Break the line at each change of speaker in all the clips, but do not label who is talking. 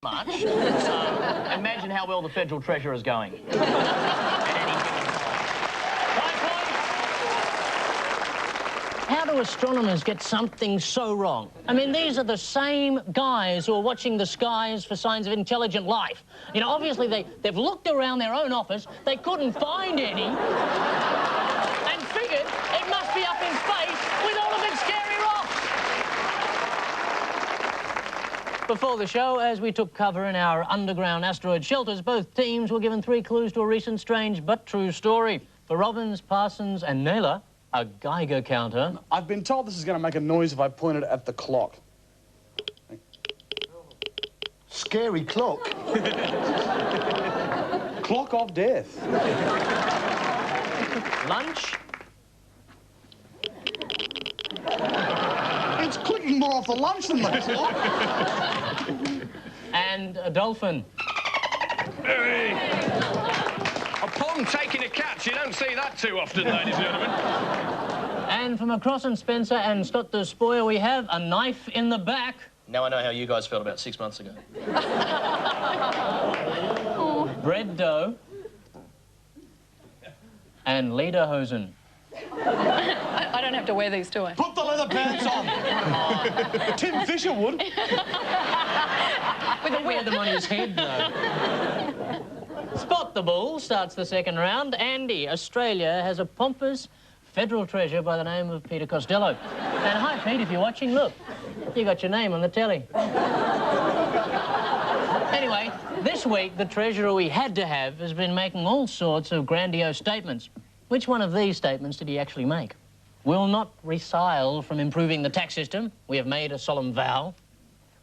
much. So imagine how well the Federal Treasurer is going. At any given time. 5 points. How do astronomers get something so wrong? I mean, these are the same guys who are watching the skies for signs of intelligent life. You know, obviously they've looked around their own office, they couldn't find any, and figured it must be up in space with all of its scary rocks. Before the show, as we took cover in our underground asteroid shelters, both teams were given 3 clues to a recent strange but true story. For Robbins, Parsons and Naylor, a Geiger counter.
I've been told this is going to make a noise if I point it at the clock.
Scary clock.
Clock of death.
Lunch.
It's clicking more off the lunch than the clock.
And a dolphin.
Hey. A pond taking a catch. You don't see that too often, ladies and gentlemen.
And from across and Spencer and Stott the Spoil, we have a knife in the back.
Now I know how you guys felt about 6 months ago.
Bread dough. And lederhosen.
I don't have to wear these, do I?
Put the leather pants on. Tim Fisher would.
With a wear them on his head, though. Spot the Bull starts the second round. Andy, Australia has a pompous federal treasure by the name of Peter Costello. And hi, Pete, if you're watching, look, you got your name on the telly. Anyway, this week, the treasurer we had to have has been making all sorts of grandiose statements. Which one of these statements did he actually make? Will not resile from improving the tax system. We have made a solemn vow.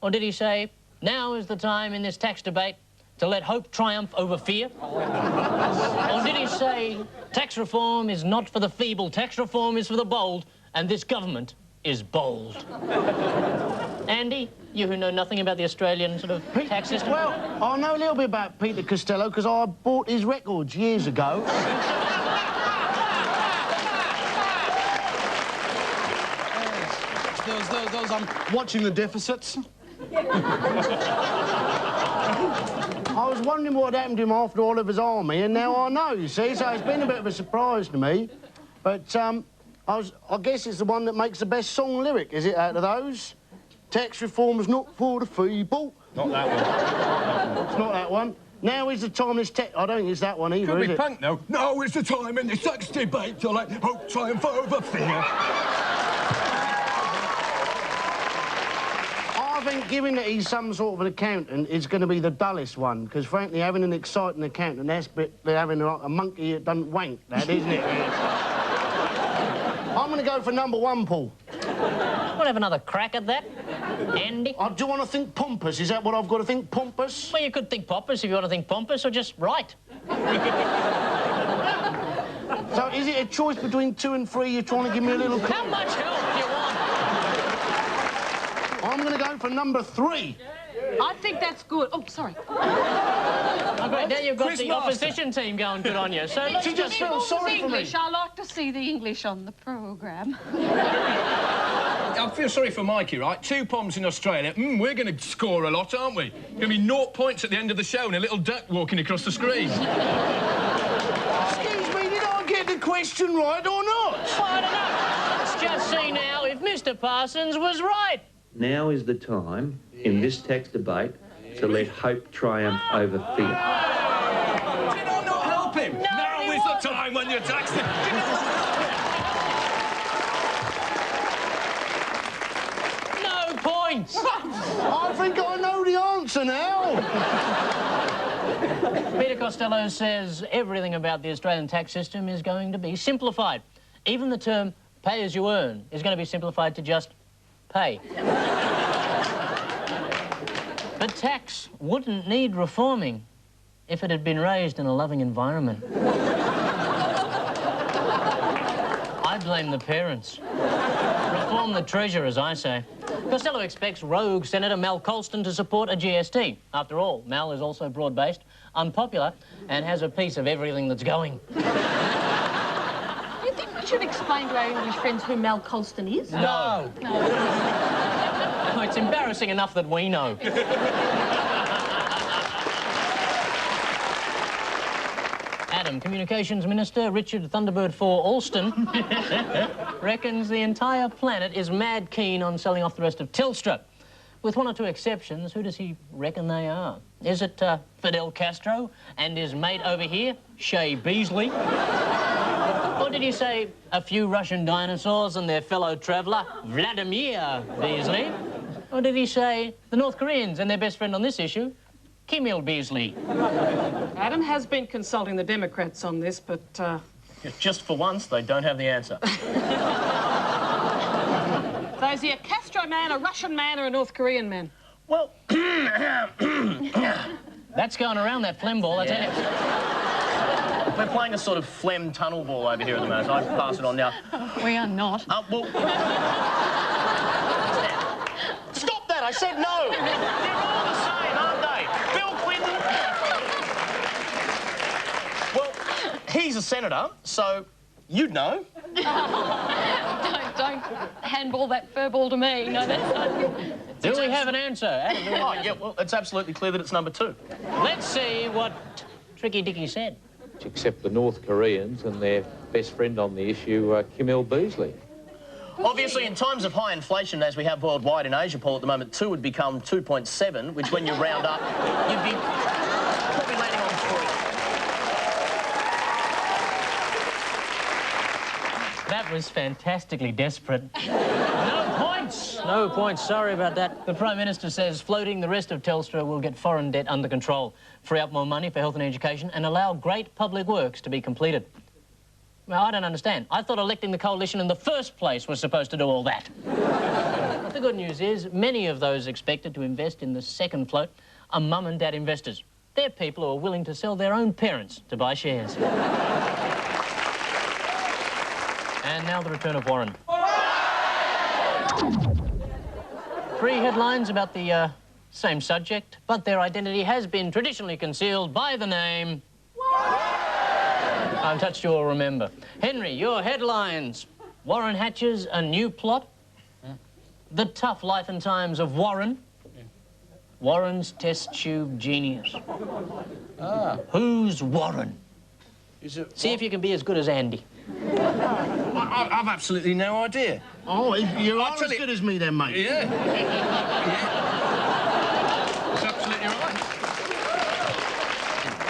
Or did he say, now is the time in this tax debate to let hope triumph over fear? Or did he say, tax reform is not for the feeble, tax reform is for the bold, and this government is bold? Andy, you who know nothing about the Australian sort of tax system.
Well, I know a little bit about Peter Costello because I bought his records years ago.
Those watching the deficits.
I was wondering what happened to him after Oliver's Army, and now I know, you see, so it's been a bit of a surprise to me. But, I guess it's the one that makes the best song lyric, is it, out of those? Tax reform's not for the feeble.
Not that one.
It's not that one. Now is the time this tax... I don't think it's that one either,
Could
is
be
it?
punk, though. Now is the time in this tax debate to let hope triumph over fear.
I think, given that he's some sort of an accountant, is going to be the dullest one, because, frankly, having an exciting accountant, that's having a monkey that doesn't wank, that, isn't it? I'm going to go for number 1, Paul.
Want to have another crack at that, Andy?
Do you want to think pompous? Is that what I've got to think, pompous?
Well, you could think pompous if you want to think pompous, or just right.
So is it a choice between 2 and 3? You're trying to give me a little...
How much help do you want?
I'm going to go for number 3.
I think that's good. Oh, sorry.
Oh, great. Now you've got
Chris
the
Master.
opposition team going good on you. So let's
She just felt sorry for me.
English. I like to see the English on the programme.
I feel sorry for Mikey, right? 2 poms in Australia. We're going to score a lot, aren't we? Going to be 0 points at the end of the show and a little duck walking across the screen.
Excuse me, did I get the question right or not?
Well, I don't know. Let's just see now if Mr. Parsons was right.
Now is the time, in this tax debate, to let hope triumph over fear.
Did I not help him?
No,
now
he
is
wasn't.
the time when you're taxed him. Did I not
No points.
I think I know the answer now.
Peter Costello says everything about the Australian tax system is going to be simplified. Even the term pay as you earn is going to be simplified to just pay. But tax wouldn't need reforming if it had been raised in a loving environment. I blame the parents. Reform the treasurer, as I say. Costello expects rogue Senator Mal Colston to support a GST. After all, Mal is also broad-based, unpopular, and has a piece of everything that's going.
Do you think we should explain to our English friends who Mal Colston is?
No. It's embarrassing enough that we know. Adam, Communications Minister Richard Thunderbird 4 Alston, reckons the entire planet is mad keen on selling off the rest of Telstra. With one or two exceptions, who does he reckon they are? Is it Fidel Castro and his mate over here, Shay Beasley? Or did he say a few Russian dinosaurs and their fellow traveller, Vladimir Beasley? Or did he say the North Koreans and their best friend on this issue, Kim Il-Beasley?
Adam has been consulting the Democrats on this, but...
Just for once, they don't have the answer.
So is he a Castro man, a Russian man, or a North Korean man?
Well,
That's going around that phlegm ball, I tell you.
we're playing a sort of phlegm tunnel ball over here at the moment. I can pass it on now.
We are not.
Well... Stop that! I said no! They're all the same, aren't they? Bill Clinton... Well, he's a senator, so you'd know.
Don't handball that fur ball to me. No, that's not...
Do we have an answer? Adam, do we have
Oh,
an
yeah,
answer?
well, it's absolutely clear that it's number 2.
Let's see what Tricky Dicky said.
Except the North Koreans and their best friend on the issue, Kim Il-Beasley.
Obviously, in times of high inflation, as we have worldwide in Asia, Paul, at the moment, 2 would become 2.7, which, when you round up, you'd be probably landing on 3.
That was fantastically desperate. No points! No points, sorry about that. The Prime Minister says floating the rest of Telstra will get foreign debt under control, free up more money for health and education, and allow great public works to be completed. Well, I don't understand. I thought electing the coalition in the first place was supposed to do all that. The good news is many of those expected to invest in the second float are mum and dad investors. They're people who are willing to sell their own parents to buy shares. And now the return of Warren. 3 headlines about the same subject, but their identity has been traditionally concealed by the name... I'm touched you will remember. Henry, your headlines. Warren hatches a new plot. The tough life and times of Warren. Warren's test tube genius. Who's Warren? See if you can be as good as Andy.
I've absolutely no idea.
Oh, you are
tell
as
you-
good as me then, mate.
Yeah. That's absolutely right.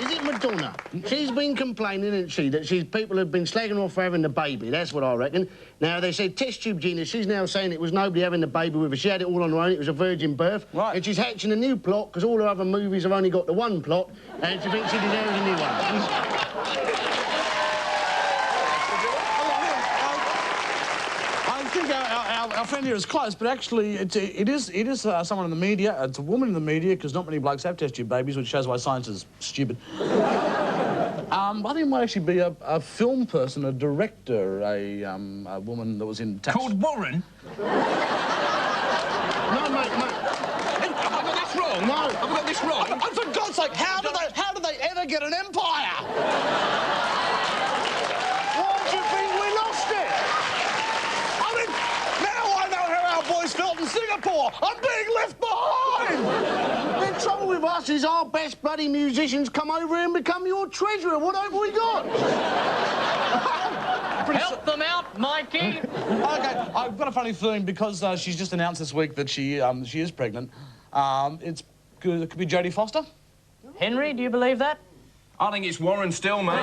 Is it Madonna? She's been complaining, isn't she, that people have been slagging off for having the baby. That's what I reckon. Now, they said test tube genius. She's now saying it was nobody having the baby with her. She had it all on her own. It was a virgin birth.
Right.
And she's hatching a new plot because all her other movies have only got the one plot, and she thinks she deserves a new one.
I think our friend here is close, but actually it is someone in the media. It's a woman in the media, because not many blokes have test tube babies, which shows why science is stupid. I think it might actually be a film person, a director, a woman that was in tax...
Called Warren?
No, mate.
Have I got this wrong?
No.
Have I got this wrong?
And for God's sake, how do they ever get an empire?
Why do you think we lost it?
I mean, now I know how our boys felt in Singapore. I'm being left behind.
The trouble with us is our best bloody musicians come over here and become your treasurer. What have we got?
Help them out, Mikey!
Okay, I've got a funny feeling because she's just announced this week that she is pregnant. It could be Jodie Foster.
Henry, do you believe that?
I think it's Warren still, mate.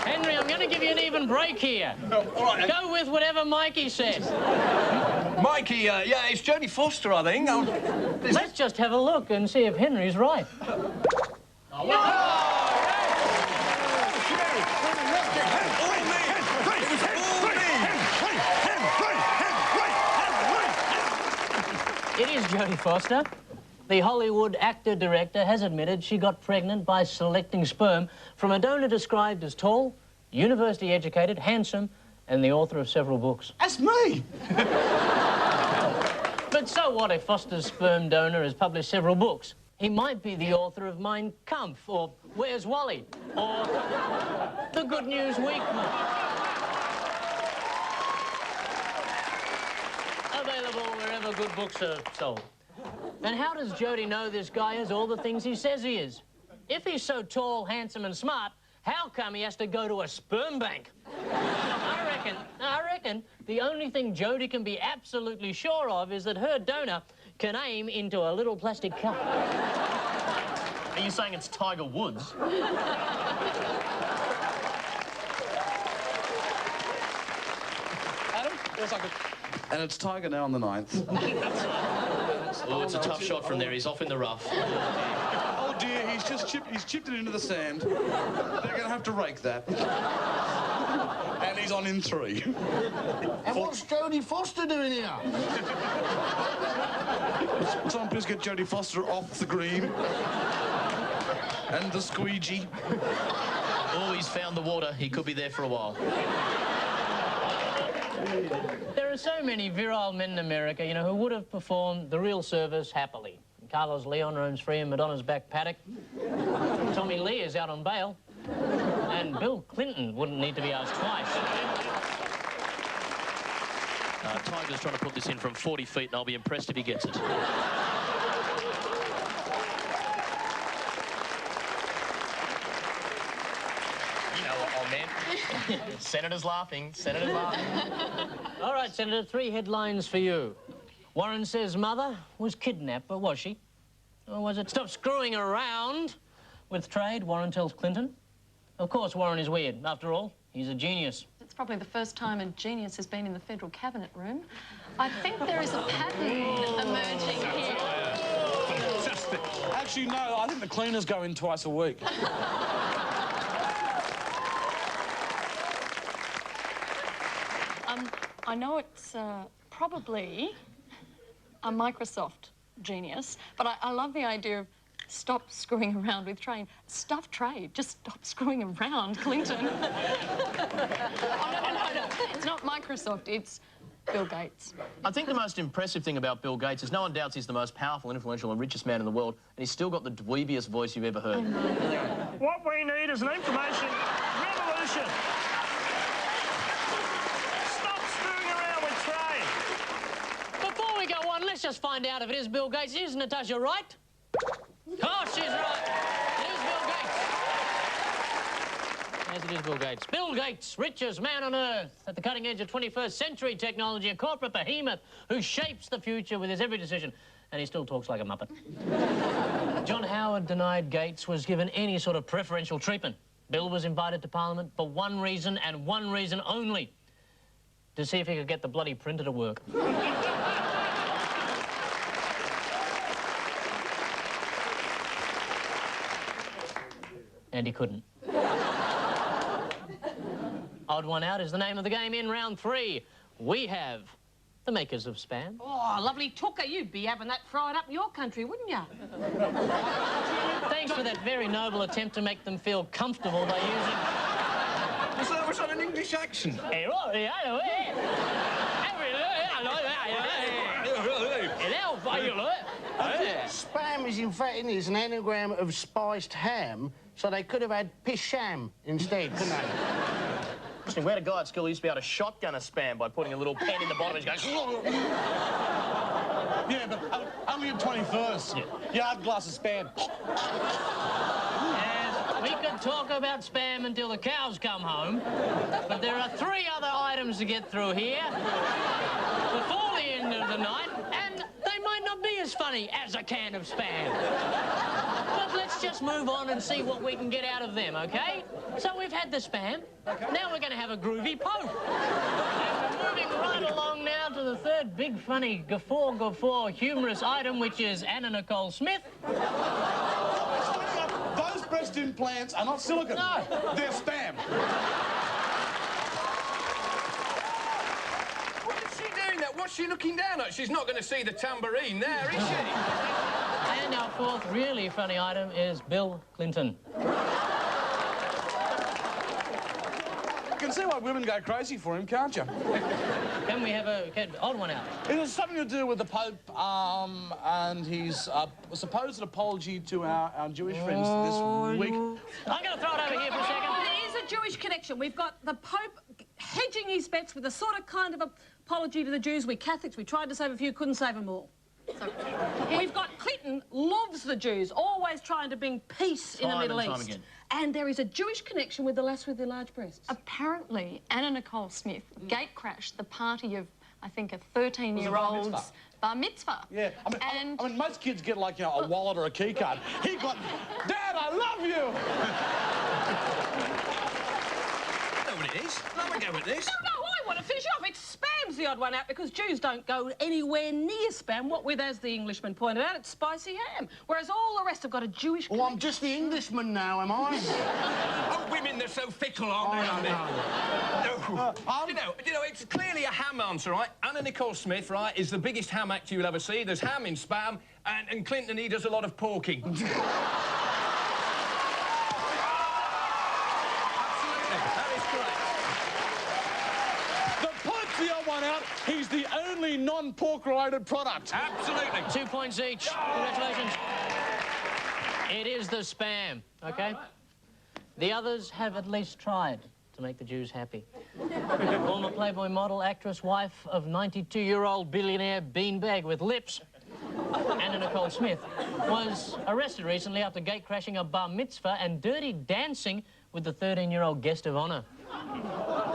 Henry, I'm going to give you an even break here.
Oh, all right.
Go with whatever Mikey says.
Mikey, yeah, it's Jodie Foster, I think.
Let's just have a look and see if Henry's right. It is Jodie Foster. The Hollywood actor-director has admitted she got pregnant by selecting sperm from a donor described as tall, university-educated, handsome, and the author of several books.
That's me.
But so what if Foster's sperm donor has published several books? He might be the author of Mein Kampf, or Where's Wally, or The Good News Weekly. Available wherever good books are sold. And how does Jodie know this guy is all the things he says he is? If he's so tall, handsome and smart, how come he has to go to a sperm bank? I reckon the only thing Jodie can be absolutely sure of is that her donor can aim into a little plastic cup.
Are you saying it's Tiger Woods?
Adam? Yes, I could. And it's Tiger now on the 9th.
Oh, it's a tough shot from there. He's off in the rough.
Oh dear, he's chipped it into the sand. They're going to have to rake that. And he's on in 3.
And what's Jodie Foster doing here?
Someone please get Jodie Foster off the green. And the squeegee.
Oh, he's found the water. He could be there for a while.
There are so many virile men in America, you know, who would have performed the real service happily. Carlos Leon roams free in Madonna's back paddock. Tommy Lee is out on bail. And Bill Clinton wouldn't need to be asked twice.
Tiger's trying to put this in from 40 feet, and I'll be impressed if he gets it. Senator's laughing. Senator's laughing.
All right, Senator, 3 headlines for you. Warren says mother was kidnapped, but was she? Or was it stop screwing around with trade, Warren tells Clinton? Of course, Warren is weird. After all, he's a genius.
It's probably the first time a genius has been in the federal cabinet room. I think there is a pattern emerging here.
Fantastic.
Actually, no, I think the cleaners go in twice a week.
I know it's probably a Microsoft genius, but I love the idea of stop screwing around with trade. Stuff trade. Just stop screwing around, Clinton. Oh, no. It's not Microsoft, it's Bill Gates.
I think the most impressive thing about Bill Gates is no one doubts he's the most powerful, influential and richest man in the world, and he's still got the dweebiest voice you've ever heard.
What we need is an information revolution. Stop screwing around with trade.
Before we go on, let's just find out if it is Bill Gates. Is Natasha right? Oh, she's right. It is Bill Gates. Yes, it is Bill Gates. Bill Gates, richest man on earth, at the cutting edge of 21st century technology, a corporate behemoth who shapes the future with his every decision. And he still talks like a muppet. John Howard denied Gates was given any sort of preferential treatment. Bill was invited to Parliament for one reason and one reason only. To see if he could get the bloody printer to work. And he couldn't. Odd One Out is the name of the game in round 3. We have the makers of Spam.
Oh, lovely tucker. You'd be having that fried up in your country, wouldn't you?
Thanks for that very noble attempt to make them feel comfortable by using...
Was that an English accent?
Spam is, in fact, an anagram of spiced ham, so they could have had pish-sham instead, couldn't they?
Listen, we had a guy at school who used to be able to shotgun a Spam by putting a little pen in the bottom and just going...
Yeah, but only at 21st. Yard glass of Spam.
Yes, we could talk about Spam until the cows come home, but there are 3 other items to get through here before the end of the night, and they might not be as funny as a can of Spam. But let's just move on and see what we can get out of them, OK? So we've had the Spam. Now we're going to have a groovy Pope. And we're moving right along now to the 3rd big, funny, guffaw, humorous item, which is Anna Nicole Smith.
Those breast implants are not silicone.
No.
They're Spam.
What is she doing that? What's she looking down at? She's not going to see the tambourine there, is she?
And our 4th really funny item is Bill Clinton.
You can see why women go crazy for him, can't you?
Can we have a odd one out?
It has something to do with the Pope and his supposed apology to our Jewish friends this week.
I'm going to throw it over here for a second.
There is a Jewish connection. We've got the Pope hedging his bets with a sort of kind of apology to the Jews. We Catholics, we tried to save a few, couldn't save them all. So, we've got Clinton loves loves the Jews, always trying to bring peace in the
Time
Middle
and time
East.
again.
And there is a Jewish connection with the lass with the large breasts.
Apparently, Anna Nicole Smith gate crashed the party of, I think, a
bar
13-year-old's
mitzvah?
bar mitzvah.
Yeah,
And
I mean, most kids get, like, you know, a wallet or a key card. He got, Dad, I love you!
I know what it is. Have a go at this.
No, I want to finish off. It's spam's the odd one out because Jews don't go anywhere near spam. What with, as the Englishman pointed out, it's spicy ham. Whereas all the rest have got a Jewish
Oh, I'm just the Englishman now, am I?
Oh, women, they're so fickle, aren't they? No. You know, it's clearly a ham answer, right? Anna Nicole Smith, right, is the biggest ham actor you'll ever see. There's ham in Spam, and Clinton, he does a lot of porking. Absolutely, that is correct.
The Pope's the odd one out. He's the only non-pork-related product.
Absolutely.
2 points each. Congratulations. It is the spam, OK? The others have at least tried to make the Jews happy. Former Playboy model, actress, wife of 92-year-old billionaire beanbag with lips, Anna Nicole Smith, was arrested recently after gate crashing a bar mitzvah and dirty dancing with the 13-year-old guest of honour.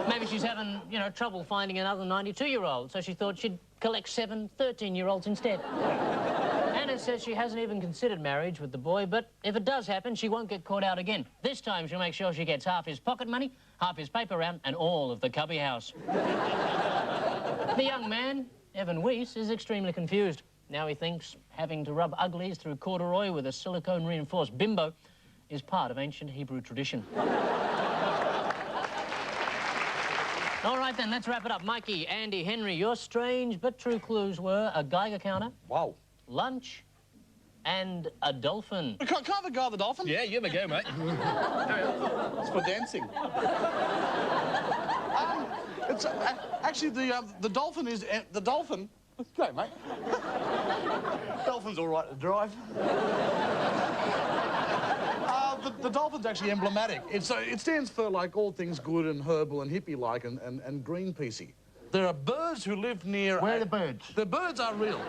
Maybe she's having, you know, trouble finding another 92-year-old, so she thought she'd collect 7 13-year-olds instead. Anna says she hasn't even considered marriage with the boy, but if it does happen, she won't get caught out again. This time she'll make sure she gets half his pocket money, half his paper round, and all of the cubby house. The young man, Evan Weiss, is extremely confused. Now he thinks having to rub uglies through corduroy with a silicone-reinforced bimbo is part of ancient Hebrew tradition. All right, then, let's wrap it up. Mikey, Andy, Henry, your strange but true clues were a Geiger counter,
Wow.
lunch, and a dolphin.
Can't the guy the dolphin?
Yeah, you have a go, mate.
It's for dancing. It's actually the dolphin is the dolphin. Great, mate. Dolphin's all right to drive. The dolphin's actually emblematic. It stands for, like, all things good and herbal and hippie-like and Greenpeacey. There are birds who live near...
Where are the birds?
The birds are real.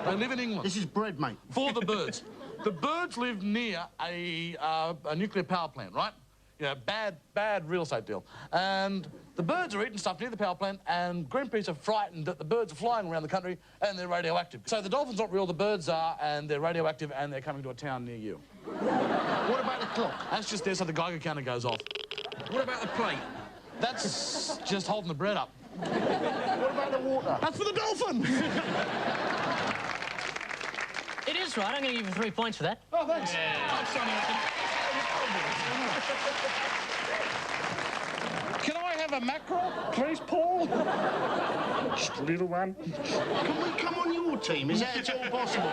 They live in England.
This is bread, mate.
For the birds. The birds live near a nuclear power plant, right? You know, bad real estate deal. And the birds are eating stuff near the power plant, and Greenpeace are frightened that the birds are flying around the country and they're radioactive. So the dolphin's not real, the birds are, and they're radioactive, and they're coming to a town near you.
What about the clock?
That's just there so the Geiger counter goes off.
What about the plate?
That's just holding the bread up.
What about the water?
That's for the dolphin!
It is right. I'm going to give you 3 points for that.
Oh, thanks. Can I have a mackerel, please, Paul? Just a little one.
Can we come on your team? Is that at all possible?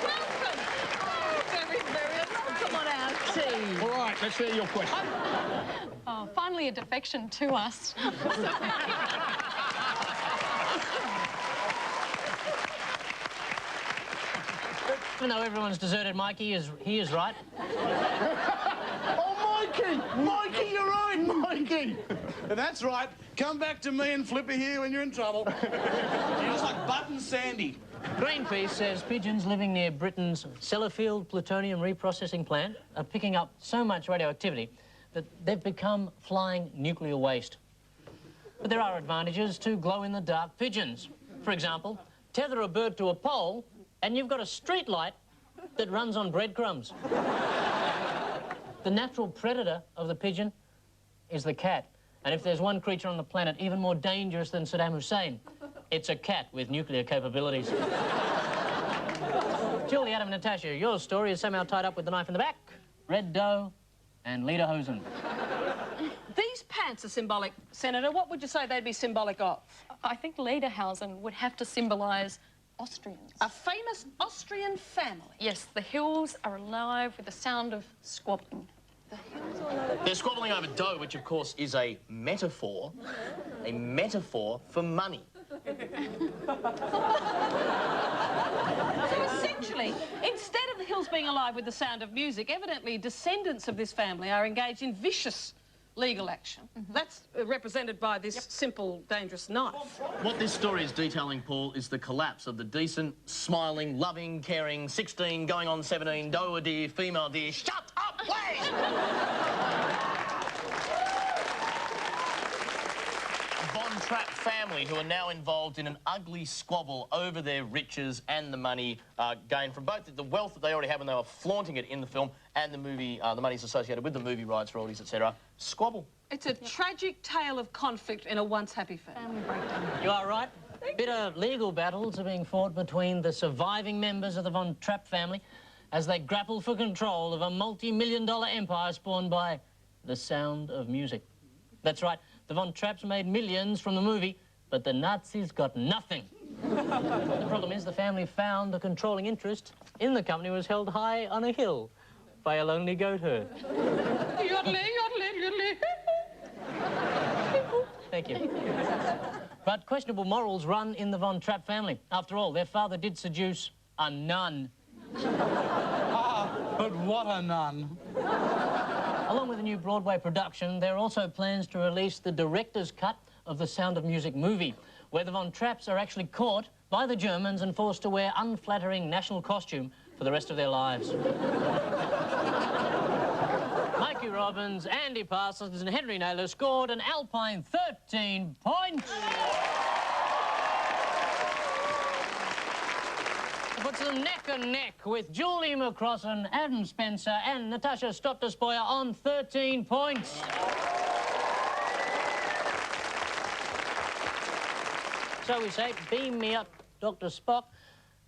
Welcome. Oh, very, very welcome on our team.
All right, let's hear your question.
oh, finally a defection to us.
Even though everyone's deserted Mikey, he is right.
Oh, Mikey! Mikey, you're right, Mikey!
That's right. Come back to me and Flippy here when you're in trouble. You're just like Button Sandy.
Greenpeace says pigeons living near Britain's Sellafield plutonium reprocessing plant are picking up so much radioactivity that they've become flying nuclear waste. But there are advantages to glow-in-the-dark pigeons. For example, tether a bird to a pole and you've got a street light that runs on breadcrumbs. The natural predator of the pigeon is the cat. And if there's one creature on the planet even more dangerous than Saddam Hussein, it's a cat with nuclear capabilities. Julie, Adam, Natasha, your story is somehow tied up with the knife in the back, red dough, and lederhosen.
These pants are symbolic, Senator. What would you say they'd be symbolic of?
I think Lederhausen would have to symbolise Austrians.
A famous Austrian family.
Yes, the hills are alive with the sound of squabbling.
They're squabbling over dough, which, of course, is a metaphor for money.
So essentially, instead of the hills being alive with the sound of music, evidently descendants of this family are engaged in vicious legal action. That's represented by this simple, dangerous knife.
What this story is detailing, Paul, is the collapse of the decent, smiling, loving, caring, 16, going on 17, doa dear, female dear. Shut up, please! Von Trapp family, who are now involved in an ugly squabble over their riches and the money gained from both the wealth that they already have, and they were flaunting it in the film, and the movie, the monies associated with the movie rights, royalties, etc. Squabble.
It's a tragic tale of conflict in a once happy family.
You are right. Bitter legal battles are being fought between the surviving members of the Von Trapp family as they grapple for control of a multi-million-dollar empire spawned by The Sound of Music. That's right. The Von Trapps made millions from the movie, but the Nazis got nothing. The problem is the family found the controlling interest in the company was held high on a hill by a lonely goat herd. Thank you. But questionable morals run in the Von Trapp family. After all, their father did seduce a nun.
But what a nun.
Along with the new Broadway production, there are also plans to release the director's cut of the Sound of Music movie, where the Von Trapps are actually caught by the Germans and forced to wear unflattering national costume for the rest of their lives. Mikey Robbins, Andy Parsons and Henry Naylor scored an Alpine 13 points. It puts them neck and neck with Julie McCrossan, Adam Spencer and Natasha Stottespoyer on 13 points. So we say, beam me up, Dr. Spock,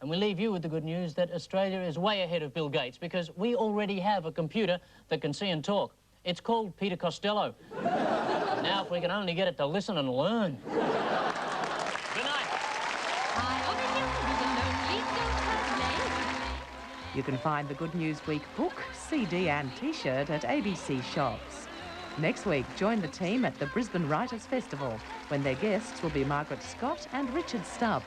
and we leave you with the good news that Australia is way ahead of Bill Gates because we already have a computer that can see and talk. It's called Peter Costello. Now, if we can only get it to listen and learn. Good night.
You can find the Good News Week book, CD and T-shirt at ABC shops. Next week, join the team at the Brisbane Writers' Festival when their guests will be Margaret Scott and Richard Stubbs.